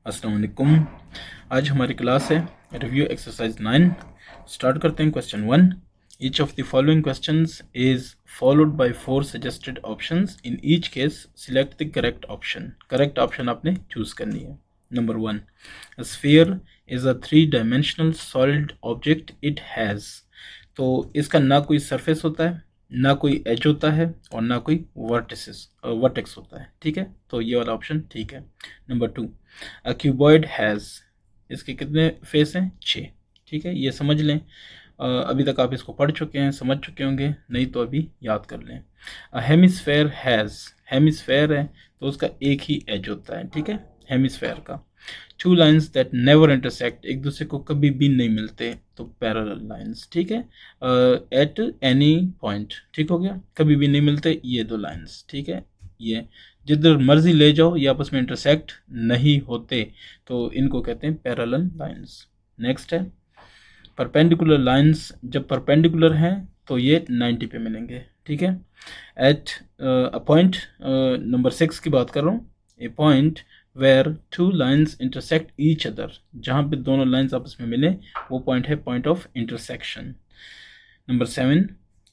अस्सलाम वालेकुम। आज हमारी क्लास है रिव्यू एक्सरसाइज 9। स्टार्ट करते हैं question 1। Each of the following questions is followed by 4 suggested options. In each case select the correct option. Correct option आपने चूज करनी है। Number 1, sphere is a 3 dimensional solid object. It has, तो इसका ना कोई surface होता है, ना कोई एज होता है और ना कोई वर्टेक्स होता है। ठीक है, तो ये वाला ऑप्शन ठीक है। नंबर 2, अ क्यूबॉइड हैज़, इसके कितने फेस हैं? 6। ठीक है, ये समझ लें। अभी तक आप इसको पढ़ चुके हैं, समझ चुके होंगे, नहीं तो अभी याद कर लें। अ हेमिस्फेयर हैज़, हेमिस्फेयर है तो उसका एक ही एज होता है। ठीक है, हेमिस्फेयर का। 2 लाइन्स दैट नेवर इंटरसेक्ट, एक दूसरे को कभी भी नहीं मिलते, तो पैरेलल लाइन्स। ठीक है, एट एनी पॉइंट। ठीक हो गया, कभी भी नहीं मिलते ये 2 लाइन्स। ठीक है, ये जिधर मर्जी ले जाओ ये आपस में इंटरसेक्ट नहीं होते, तो इनको कहते हैं पैरेलल लाइन्स। नेक्स्ट है परपेंडिकुलर लाइन्स। जब परपेंडिकुलर हैं तो ये 90 पे मिलेंगे। ठीक है, एट अ पॉइंट, नंबर 6 की बात कर रहा हूँ। A point where 2 lines intersect each other, जहाँ पे दोनों लाइन्स आपस में मिले वो पॉइंट है point of intersection. Number 7,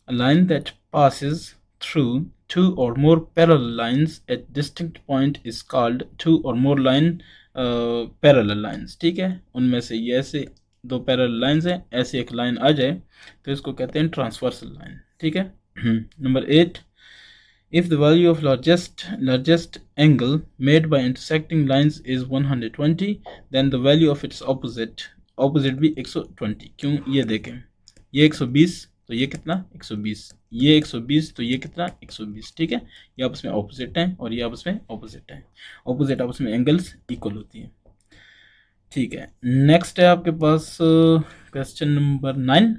a line that passes through 2 or more parallel lines at distinct point is called 2 or more line parallel lines। ठीक है, उनमें से ये ऐसे 2 पैरेलल लाइन्स हैं, ऐसे एक लाइन आ जाए तो इसको कहते हैं ट्रांसवर्सल लाइन। ठीक है। Number 8, if the value of largest angle made by intersecting lines is 120, then the value of its opposite भी 120। क्यों? ये देखें, ये 120 तो ये कितना? 120। ये 120 तो ये कितना? 120। ठीक है, ये आपस में ऑपोजिट हैं और ये आपस में ऑपोजिट हैं। ऑपोजिट आपस में एंगल्स इक्वल होती हैं। ठीक है, नेक्स्ट है आपके पास question number 9।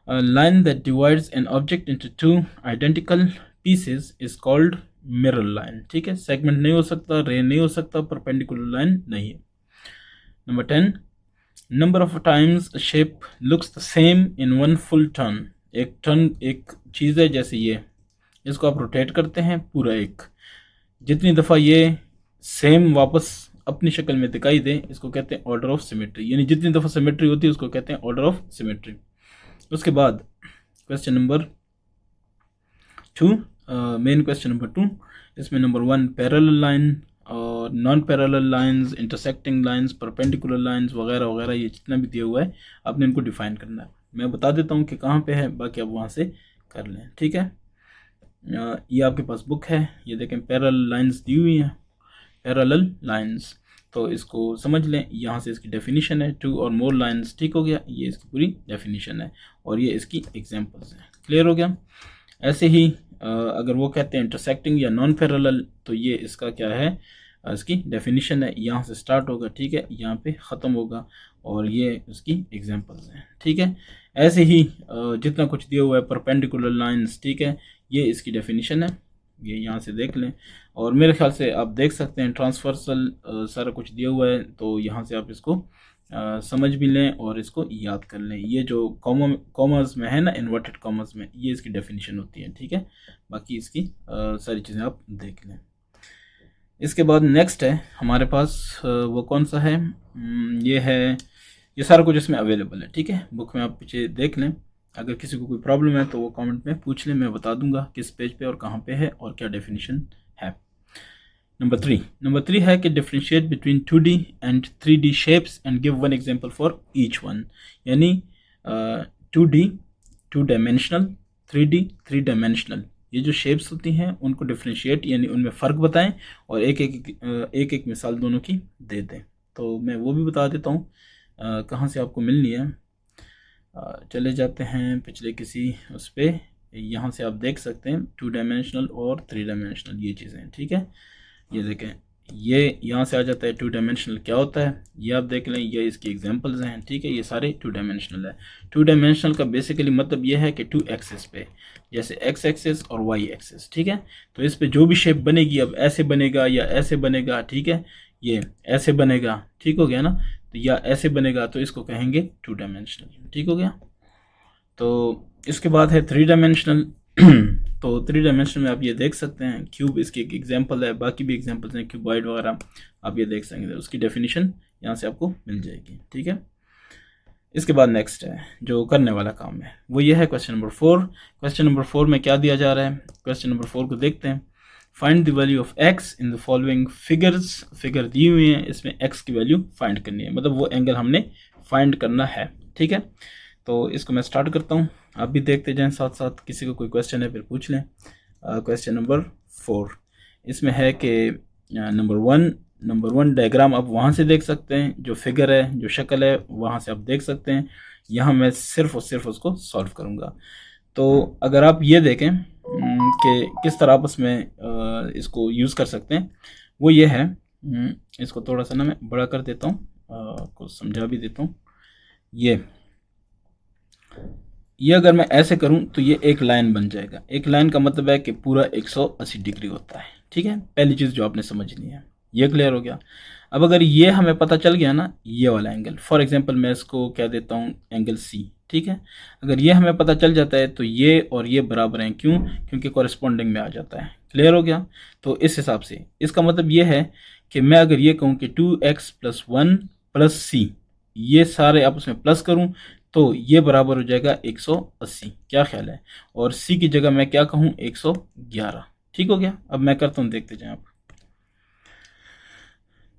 Line that divides an object into 2 identical pieces is called mirror line. ठीक है, सेगमेंट नहीं हो सकता, रे नहीं हो सकता, परपेंडिकुलर लाइन नहीं है। Number 10, number of times shape looks the same in one full turn. एक टर्न एक चीज़ है, जैसे ये, इसको आप रोटेट करते हैं पूरा एक, जितनी दफ़ा ये सेम वापस अपनी शक्ल में दिखाई दे इसको कहते हैं ऑर्डर ऑफ सिमेट्री। यानी जितनी दफ़ा सिमेट्री होती है उसको कहते हैं ऑर्डर ऑफ सिमेट्री। उसके बाद question number 2, main question number 2, इसमें नंबर 1 पैरेलल लाइन और non parallel lines, intersecting lines, perpendicular lines वगैरह वगैरह, ये जितना भी दिया हुआ है आपने इनको डिफाइन करना है। मैं बता देता हूँ कि कहाँ पे है, बाकी आप वहाँ से कर लें। ठीक है, ये आपके पास बुक है, ये देखें पैरेलल लाइंस दी हुई हैं, पैरेलल लाइंस, तो इसको समझ लें। यहाँ से इसकी डेफिनेशन है 2 और मोर लाइंस। ठीक हो गया, ये इसकी पूरी डेफिनेशन है और ये इसकी एग्जांपल्स हैं। क्लियर हो गया। ऐसे ही अगर वो कहते हैं इंटरसेक्टिंग या नॉन पैरेलल, तो ये इसका क्या है, इसकी डेफिनेशन है। यहाँ से स्टार्ट होगा, ठीक है, यहाँ पे ख़त्म होगा और ये उसकी एग्जांपल्स हैं। ठीक है, ऐसे ही जितना कुछ दिया हुआ है परपेंडिकुलर लाइंस, ठीक है, ये इसकी डेफिनेशन है, ये यहाँ से देख लें। और मेरे ख्याल से आप देख सकते हैं ट्रांसवर्सल सारा कुछ दिया हुआ है, तो यहाँ से आप इसको समझ भी लें और इसको याद कर लें। ये जो कॉमर्स में है ना, इन्वर्टेड कॉमर्स में, ये इसकी डेफिनेशन होती है। ठीक है, बाकी इसकी सारी चीज़ें आप देख लें। इसके बाद नेक्स्ट है हमारे पास वो कौन सा है, ये है, ये सारा कुछ इसमें अवेलेबल है। ठीक है, बुक में आप पीछे देख लें। अगर किसी को कोई प्रॉब्लम है तो वो कमेंट में पूछ लें, मैं बता दूंगा किस पेज पे और कहाँ पे है और क्या डेफिनेशन है। नंबर 3 है कि differentiate between 2D and 3D shapes and give one example for each one. यानी 2D 2 डायमेंशनल, 3D 3 डायमेंशनल, ये जो शेप्स होती हैं उनको डिफ्रेंशिएट यानी उनमें फ़र्क बताएं और एक मिसाल दोनों की दे दें। तो मैं वो भी बता देता हूँ कहाँ से आपको मिलनी है। चले जाते हैं पिछले किसी उस पर, यहाँ से आप देख सकते हैं 2 डायमेंशनल और 3 डायमेंशनल ये चीज़ें। ठीक है, ये देखें, ये यहाँ से आ जाता है 2 डायमेंशनल क्या होता है, ये आप देख लें, ये इसकी एग्जांपल्स हैं। ठीक है, ये सारे 2 डायमेंशनल है। 2 डायमेंशनल का बेसिकली मतलब ये है कि 2 एक्सिस पे, जैसे एक्स एक्सिस और वाई एक्सिस। ठीक है, तो इस पे जो भी शेप बनेगी, अब ऐसे बनेगा या ऐसे बनेगा, ठीक है, ये ऐसे बनेगा, ठीक हो गया ना, तो या ऐसे बनेगा, तो इसको कहेंगे 2 डायमेंशनल। ठीक हो गया। तो इसके बाद है 3 डायमेंशनल। तो 3 डायमेंशन में आप ये देख सकते हैं, क्यूब इसकी एक एग्जांपल है, बाकी भी एग्जांपल्स हैं क्यूबॉइड वगैरह, आप ये देख सकेंगे, उसकी डेफिनेशन यहाँ से आपको मिल जाएगी। ठीक है, इसके बाद नेक्स्ट है जो करने वाला काम है वो ये है क्वेश्चन नंबर 4। क्वेश्चन नंबर 4 में क्या दिया जा रहा है, क्वेश्चन नंबर 4 को देखते हैं। Find the value of x in the following figures. Figure दी हुई है, इसमें एक्स की वैल्यू फाइंड करनी है, मतलब वो एंगल हमने फाइंड करना है। ठीक है, तो इसको मैं स्टार्ट करता हूँ, आप भी देखते जाएं साथ साथ, किसी को कोई क्वेश्चन है फिर पूछ लें। क्वेश्चन नंबर 4 इसमें है कि नंबर वन डायग्राम आप वहाँ से देख सकते हैं, जो फिगर है जो शक्ल है वहाँ से आप देख सकते हैं। यहाँ मैं सिर्फ और सिर्फ उसको सॉल्व करूँगा। तो अगर आप ये देखें कि किस तरह आप उसमें इसको यूज़ कर सकते हैं, वो ये है, इसको थोड़ा सा ना मैं बड़ा कर देता हूँ, आपको समझा भी देता हूँ। ये अगर मैं ऐसे करूं तो ये एक लाइन बन जाएगा। एक लाइन का मतलब है कि पूरा 180 डिग्री होता है। ठीक है, पहली चीज़ जो आपने समझनी है, ये क्लियर हो गया। अब अगर ये हमें पता चल गया ना, ये वाला एंगल, फॉर एग्जांपल मैं इसको क्या देता हूँ, एंगल सी। ठीक है, अगर ये हमें पता चल जाता है तो ये और ये बराबर हैं, क्यों, क्योंकि कॉरेस्पॉन्डिंग में आ जाता है। क्लियर हो गया। तो इस हिसाब से इसका मतलब ये है कि मैं अगर ये कहूँ कि 2x + 1 + c, ये सारे आप उसमें प्लस करूँ तो ये बराबर हो जाएगा 180। क्या ख्याल है, और c की जगह मैं क्या कहूँ, 111। ठीक हो गया। अब मैं करता हूँ, देखते जाएं आप।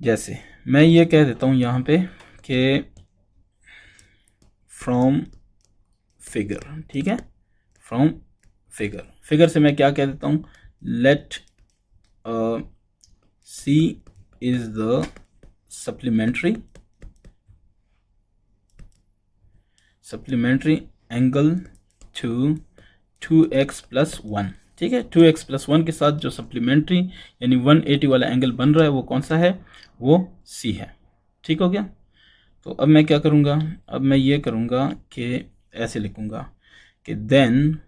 जैसे मैं ये कह देता हूँ यहाँ पे कि फ्रॉम फिगर। ठीक है, फ्रॉम फिगर से मैं क्या कह देता हूँ, let c is the supplementary angle to 2x + 1। ठीक है, 2x + 1 के साथ जो सप्लीमेंट्री यानी 180 वाला एंगल बन रहा है वो कौन सा है, वो c है। ठीक हो गया। तो अब मैं क्या करूँगा, अब मैं ये करूँगा कि ऐसे लिखूँगा कि देन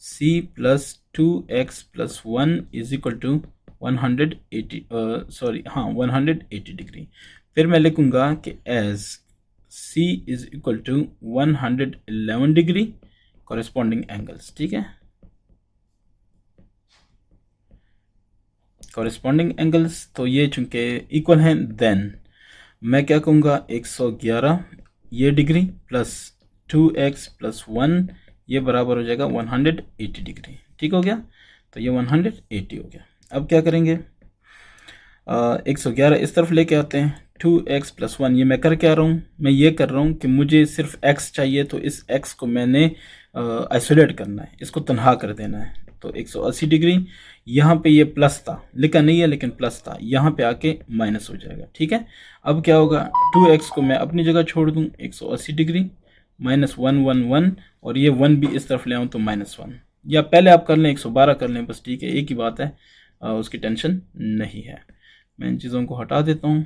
c + 2x + 1 = 180 डिग्री। फिर मैं लिखूँगा कि as c = 111 degree corresponding angles. ठीक है, कॉरेस्पॉन्डिंग एंगल्स, तो ये चूंकि इक्वल हैं, देन मैं क्या कहूँगा, 111 ये डिग्री प्लस 2x + 1 ये बराबर हो जाएगा 180 डिग्री। ठीक हो गया, तो ये 180 हो गया। अब क्या करेंगे, 111 इस तरफ लेके आते हैं, 2x + 1 ये मैं कर क्या रहा हूँ, मैं ये कर रहा हूँ कि मुझे सिर्फ x चाहिए, तो इस x को मैंने आइसोलेट करना है, इसको तनहा कर देना है। तो 180 डिग्री, यहाँ पे ये प्लस था, लिखा नहीं है लेकिन प्लस था, यहाँ पे आके माइनस हो जाएगा। ठीक है, अब क्या होगा, 2x को मैं अपनी जगह छोड़ दूँ, 180 डिग्री -111, और ये 1 भी इस तरफ ले आऊँ तो -1, या पहले आप कर लें 112 कर लें, बस ठीक है, एक ही बात है, उसकी टेंशन नहीं है। मैं इन चीज़ों को हटा देता हूँ।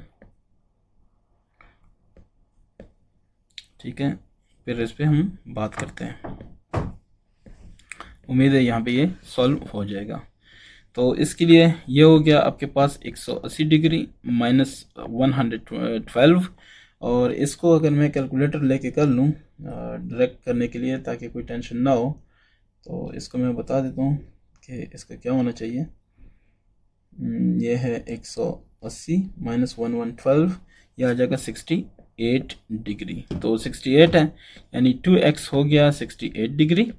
ठीक है, फिर इस पे हम बात करते हैं। उम्मीद है यहाँ पे ये सॉल्व हो जाएगा। तो इसके लिए ये हो गया आपके पास 180 डिग्री -112, और इसको अगर मैं कैलकुलेटर लेके कर लूँ डायरेक्ट करने के लिए, ताकि कोई टेंशन ना हो, तो इसको मैं बता देता हूँ कि इसका क्या होना चाहिए। ये है 180 -112, यह आ जाएगा 68 डिग्री। तो 68 है, यानी 2x हो गया 68 डिग्री।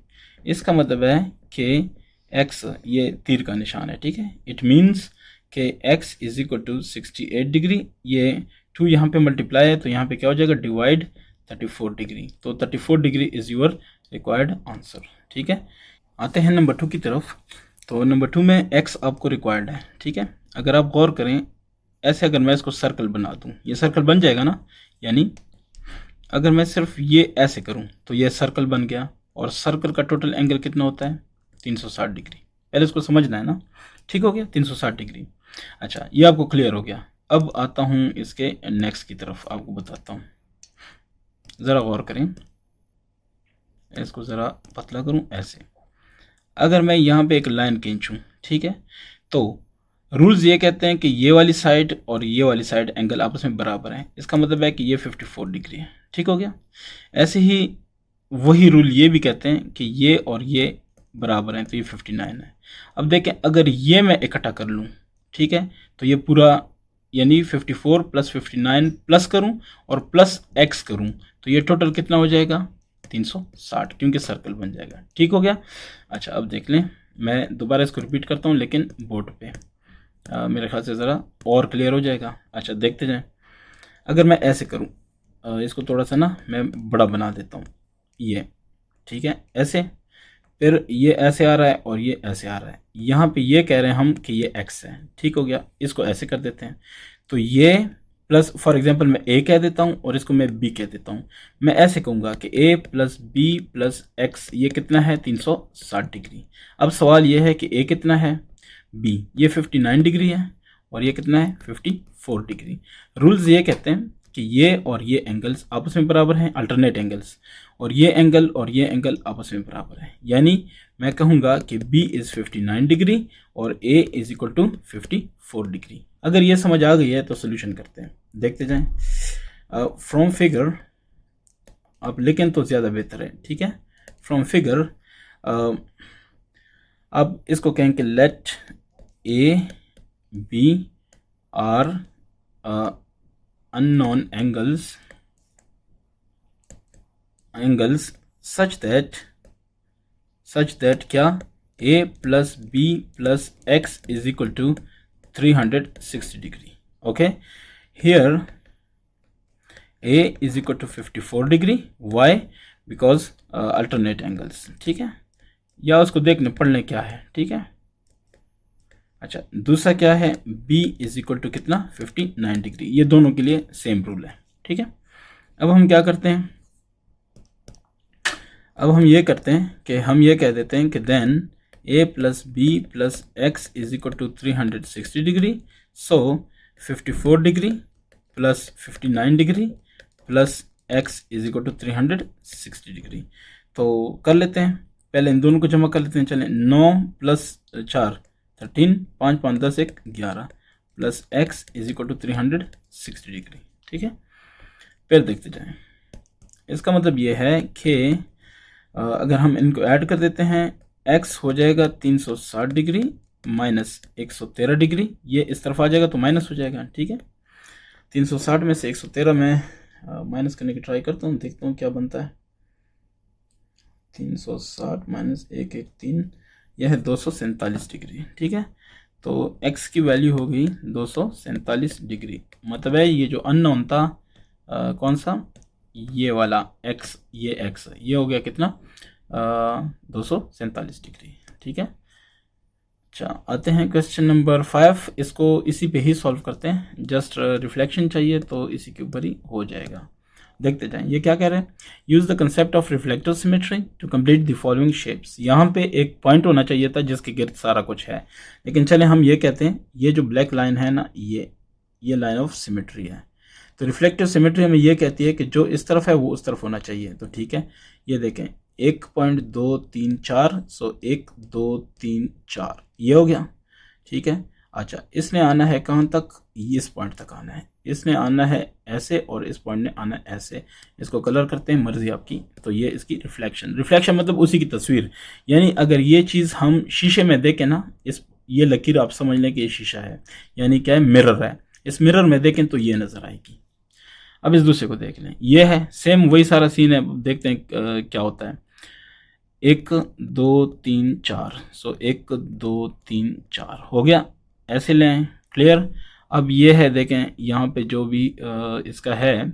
इसका मतलब है कि x, ये तीर का निशान है। ठीक है, इट मीन्स कि x = 68 डिग्री, ये 2 यहाँ पे मल्टीप्लाई है तो यहाँ पे क्या हो जाएगा, डिवाइड 34 डिग्री। तो 34 degree is your required answer. ठीक है, आते हैं नंबर 2 की तरफ। तो नंबर 2 में x आपको रिक्वायर्ड है। ठीक है, अगर आप गौर करें, ऐसे अगर मैं इसको सर्कल बना दूं, ये सर्कल बन जाएगा ना, यानी अगर मैं सिर्फ ये ऐसे करूं तो ये सर्कल बन गया, और सर्कल का टोटल एंगल कितना होता है, 360 डिग्री। पहले इसको समझना है ना। ठीक हो गया, 360 डिग्री। अच्छा, ये आपको क्लियर हो गया। अब आता हूँ इसके नेक्स्ट की तरफ, आपको बताता हूँ, ज़रा गौर करें, इसको ज़रा पतला करूँ ऐसे। अगर मैं यहाँ पे एक लाइन खींचूँ, ठीक है, तो रूल्स ये कहते हैं कि ये वाली साइड और ये वाली साइड एंगल आपस में बराबर हैं। इसका मतलब है कि ये 54 डिग्री है। ठीक हो गया। ऐसे ही वही रूल ये भी कहते हैं कि ये और ये बराबर हैं, तो ये 59 है। अब देखें अगर ये मैं इकट्ठा कर लूँ, ठीक है, तो ये पूरा यानी 54 प्लस 59 प्लस करूँ और प्लस x करूँ तो ये टोटल कितना हो जाएगा 360, क्योंकि सर्कल बन जाएगा। ठीक हो गया। अच्छा अब देख लें, मैं दोबारा इसको रिपीट करता हूँ लेकिन बोर्ड पे, मेरे ख्याल से ज़रा और क्लियर हो जाएगा। अच्छा देखते जाएं, अगर मैं ऐसे करूँ, इसको थोड़ा सा ना मैं बड़ा बना देता हूँ, ये ठीक है, ऐसे, फिर ये ऐसे आ रहा है और ये ऐसे आ रहा है, यहाँ पे ये कह रहे हैं हम कि ये x है। ठीक हो गया, इसको ऐसे कर देते हैं, तो ये प्लस फॉर एग्जांपल मैं a कह देता हूँ और इसको मैं b कह देता हूँ। मैं ऐसे कहूँगा कि a plus b plus x ये कितना है 360 डिग्री। अब सवाल ये है कि a कितना है, b ये 59 डिग्री है और ये कितना है 54 डिग्री। रूल्स ये कहते हैं कि ये और ये एंगल्स आपस में बराबर हैं, अल्टरनेट एंगल्स, और ये एंगल आपस में बराबर है। यानी मैं कहूँगा कि b इज़ 59 डिग्री और a is equal to 54 degree. अगर ये समझ आ गई है तो सोल्यूशन करते हैं, देखते जाएं। फ्रॉम फिगर आप लिखें तो ज़्यादा बेहतर है, ठीक है। फ्रॉम फिगर अब इसको कहें कि let a b are unknown angles such that क्या a plus b plus x is equal to 360 degree. Okay, here a is equal to 54 degree. Why? Because alternate angles. ठीक है, या उसको देखने पढ़ लें क्या है, ठीक है। अच्छा दूसरा क्या है, b इज इक्वल टू कितना 59 डिग्री। ये दोनों के लिए सेम रूल है, ठीक है। अब हम क्या करते हैं, अब हम ये करते हैं कि हम ये कह देते हैं कि then a plus B plus X is equal to 360 degree. So 54 degree plus 59 degree plus x is equal to 360 degree. तो कर लेते हैं, पहले इन दोनों को जमा कर लेते हैं। चलें, 9 plus 4 13, 5 5 10 1 11 plus x is equal to 360 degree. ठीक है, फिर देखते जाएं। इसका मतलब ये है कि अगर हम इनको ऐड कर देते हैं, x हो जाएगा 360 डिग्री माइनस 113 डिग्री, ये इस तरफ आ जाएगा तो माइनस हो जाएगा। ठीक है, 360 में से 113 में माइनस करने की ट्राई करता हूँ, देखता हूँ क्या बनता है। 360 माइनस 113 यह है 247 डिग्री। ठीक है, तो x की वैल्यू हो गई 247 डिग्री। मतलब है ये जो अननोन था कौन सा, ये वाला x, ये x, ये हो गया कितना 247 डिग्री। ठीक है, अच्छा आते हैं क्वेश्चन नंबर 5। इसको इसी पे ही सॉल्व करते हैं, जस्ट रिफ्लेक्शन चाहिए तो इसी के ऊपर ही हो जाएगा। देखते जाएं ये क्या कह रहे हैं। Use the concept of reflector symmetry to complete the following shapes. यहाँ पे एक पॉइंट होना चाहिए था जिसके गिर्द सारा कुछ है, लेकिन चले हम ये कहते हैं ये जो ब्लैक लाइन है ना, ये लाइन ऑफ सिमेट्री है। तो रिफ्लेक्टिव सिमेट्री हमें ये कहती है कि जो इस तरफ है वो उस तरफ होना चाहिए। तो ठीक है, ये देखें 1.234, सो 1 2 3 4 ये हो गया। ठीक है, अच्छा इसने आना है कहाँ तक, इस पॉइंट तक आना है, इसने आना है ऐसे और इस पॉइंट ने आना है ऐसे। इसको कलर करते हैं, मर्जी आपकी। तो ये इसकी रिफ्लेक्शन मतलब उसी की तस्वीर। यानी अगर ये चीज़ हम शीशे में देखें ना, ये लकीर आप समझ लें कि ये शीशा है, यानी क्या है, मिरर है। इस मिरर में देखें तो ये नज़र आएगी। अब इस दूसरे को देख लें, ये है सेम वही सारा सीन है। देखते हैं क्या होता है। 1 2 3 4, सो 1 2 3 4 हो गया, ऐसे लें, क्लियर। अब ये है देखें यहाँ पे जो भी इसका है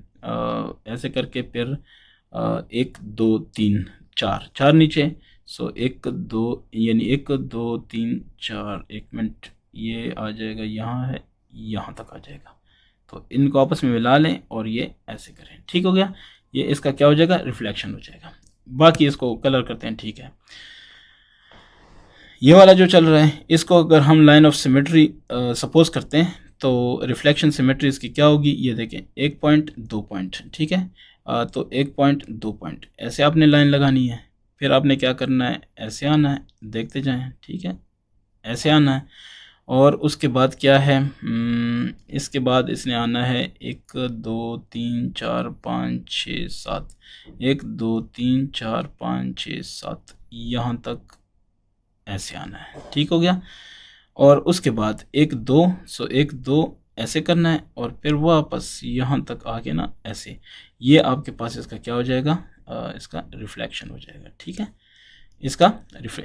ऐसे करके फिर 1 2 3 4 4 नीचे, सो 1 2 यानी 1 2 3 4, 1 मिनट, ये आ जाएगा यहाँ है, यहाँ तक आ जाएगा। तो इनको आपस में मिला लें और ये ऐसे करें। ठीक हो गया, ये इसका क्या हो जाएगा, रिफ्लेक्शन हो जाएगा। बाकी इसको कलर करते हैं। ठीक है, ये वाला जो चल रहा है इसको अगर हम लाइन ऑफ सिमेट्री सपोज करते हैं तो रिफ्लेक्शन सिमेट्री इसकी क्या होगी, ये देखें 1 पॉइंट 2 पॉइंट। ठीक है, तो 1 पॉइंट 2 पॉइंट ऐसे आपने लाइन लगानी है, फिर आपने क्या करना है, ऐसे आना है, देखते जाएं। ठीक है, ऐसे आना है और उसके बाद क्या है, इसके बाद इसने आना है 1 2 3 4 5 6 7, 1 2 3 4 5 6 7 यहाँ तक ऐसे आना है, ठीक हो गया। और उसके बाद 1 2, सो 1 2 ऐसे करना है और फिर वापस यहाँ तक आके ना ऐसे, ये आपके पास इसका क्या हो जाएगा, इसका रिफ्लेक्शन हो जाएगा, ठीक है। इसका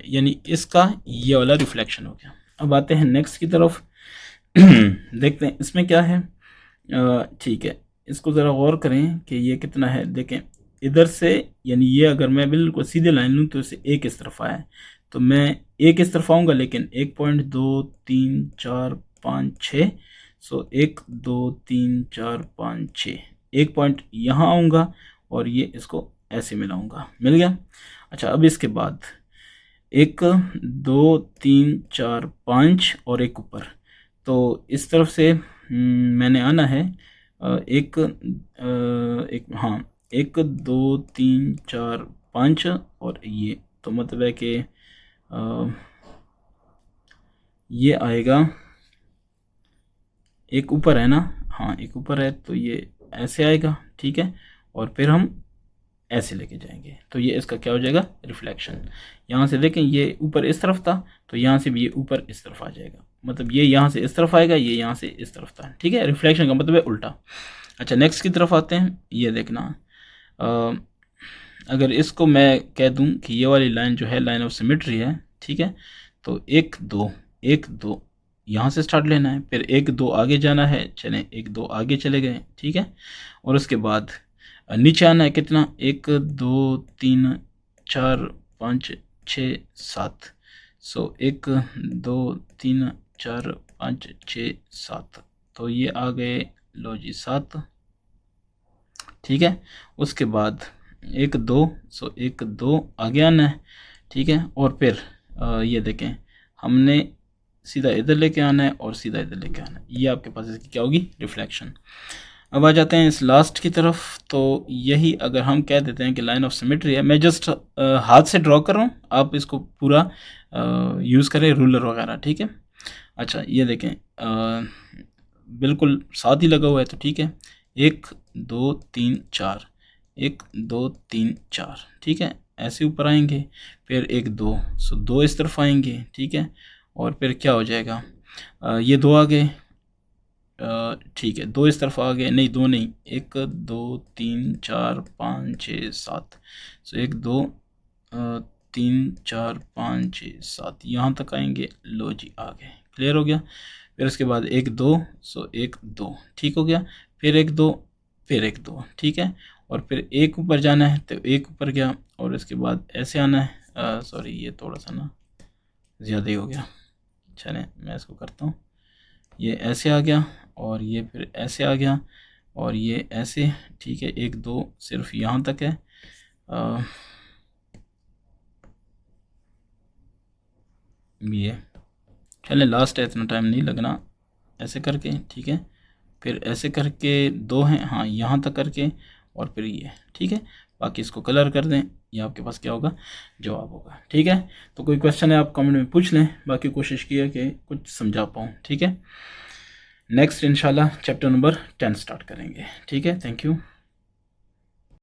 यानी इसका ये वाला रिफ्लेक्शन हो गया। अब आते हैं नेक्स्ट की तरफ। देखते हैं इसमें क्या है। ठीक है, इसको ज़रा गौर करें कि ये कितना है। देखें इधर से, यानी ये अगर मैं बिल्कुल सीधे लाइन लूँ तो इसे एक इस तरफ आया है, तो मैं एक इस तरफ आऊँगा, लेकिन 1.2 3 4 5 6, सो 1 2 3 4 5 6, एक पॉइंट यहाँ आऊँगा और ये इसको ऐसे मिलाऊँगा, मिल गया। अच्छा, अब इसके बाद 1 2 3 4 5 और एक ऊपर, तो इस तरफ से मैंने आना है एक हाँ 1 2 3 4 5 और ये, तो मतलब है कि ये आएगा, एक ऊपर है ना, हाँ एक ऊपर है, तो ये ऐसे आएगा, ठीक है। और फिर हम ऐसे लेके जाएंगे, तो ये इसका क्या हो जाएगा, रिफ्लेक्शन। यहाँ से देखें ये ऊपर इस तरफ था, तो यहाँ से भी ये ऊपर इस तरफ आ जाएगा, मतलब ये यहाँ से इस तरफ आएगा, ये यहाँ से इस तरफ था, ठीक है। रिफ्लेक्शन का मतलब है उल्टा। अच्छा, नेक्स्ट की तरफ आते हैं। ये देखना, अगर इसको मैं कह दूं कि ये वाली लाइन जो है लाइन ऑफ सिमेट्री है, ठीक है, तो 1 2 1 2 यहाँ से स्टार्ट लेना है, फिर 1 2 आगे जाना है, चलें 1 2 आगे चले गए, ठीक है। और उसके बाद नीचे आना है, कितना, 1 2 3 4 5 6 7, सो 1 2 3 4 5 6 7, तो ये आ गए, लो जी 7, ठीक है। उसके बाद 1 2, सो 1 2 आगे आना है, ठीक है। और फिर ये देखें हमने सीधा इधर लेके आना है और सीधा इधर लेके आना है, ये आपके पास इसकी क्या होगी, रिफ्लेक्शन। अब आ जाते हैं इस लास्ट की तरफ। तो यही अगर हम कह देते हैं कि लाइन ऑफ सिमेट्री है, मैं जस्ट हाथ से ड्रॉ कर रहा हूँ, आप इसको पूरा यूज़ करें रूलर वगैरह, ठीक है। अच्छा, ये देखें बिल्कुल साथ ही लगा हुआ है, तो ठीक है, 1 2 3 4, 1 2 3 4, ठीक है। ऐसे ऊपर आएंगे, फिर 1 2, सो 2 इस तरफ आएंगे, ठीक है। और फिर क्या हो जाएगा, ये 2 आ गए, ठीक है, 2 इस तरफ आ गए, नहीं 2 नहीं, 1 2 3 4 5 6 7, सो 1 2 3 4 5 6 7 यहाँ तक आएंगे, लो जी आ गए, क्लियर हो गया। फिर उसके बाद 1 2, सो 1 2, ठीक हो गया। फिर 1 2, फिर 1 2, ठीक है। और फिर एक ऊपर जाना है, तो एक ऊपर गया, और इसके बाद ऐसे आना है, सॉरी ये थोड़ा सा ना ज़्यादा ही हो गया, चलें मैं इसको करता हूँ, ये ऐसे आ गया और ये फिर ऐसे आ गया और ये ऐसे, ठीक है। 1 2 सिर्फ यहाँ तक है, ये चलें लास्ट है, इतना टाइम नहीं लगना, ऐसे करके, ठीक है। फिर ऐसे करके 2 हैं, हाँ यहाँ तक करके, और फिर ये, ठीक है। बाकी इसको कलर कर दें, ये आपके पास क्या होगा, जवाब होगा, ठीक है। तो कोई क्वेश्चन है आप कमेंट में पूछ लें, बाकी कोशिश की है कि कुछ समझा पाऊँ, ठीक है। नेक्स्ट इंशाल्लाह चैप्टर नंबर 10 स्टार्ट करेंगे, ठीक है। Thank you.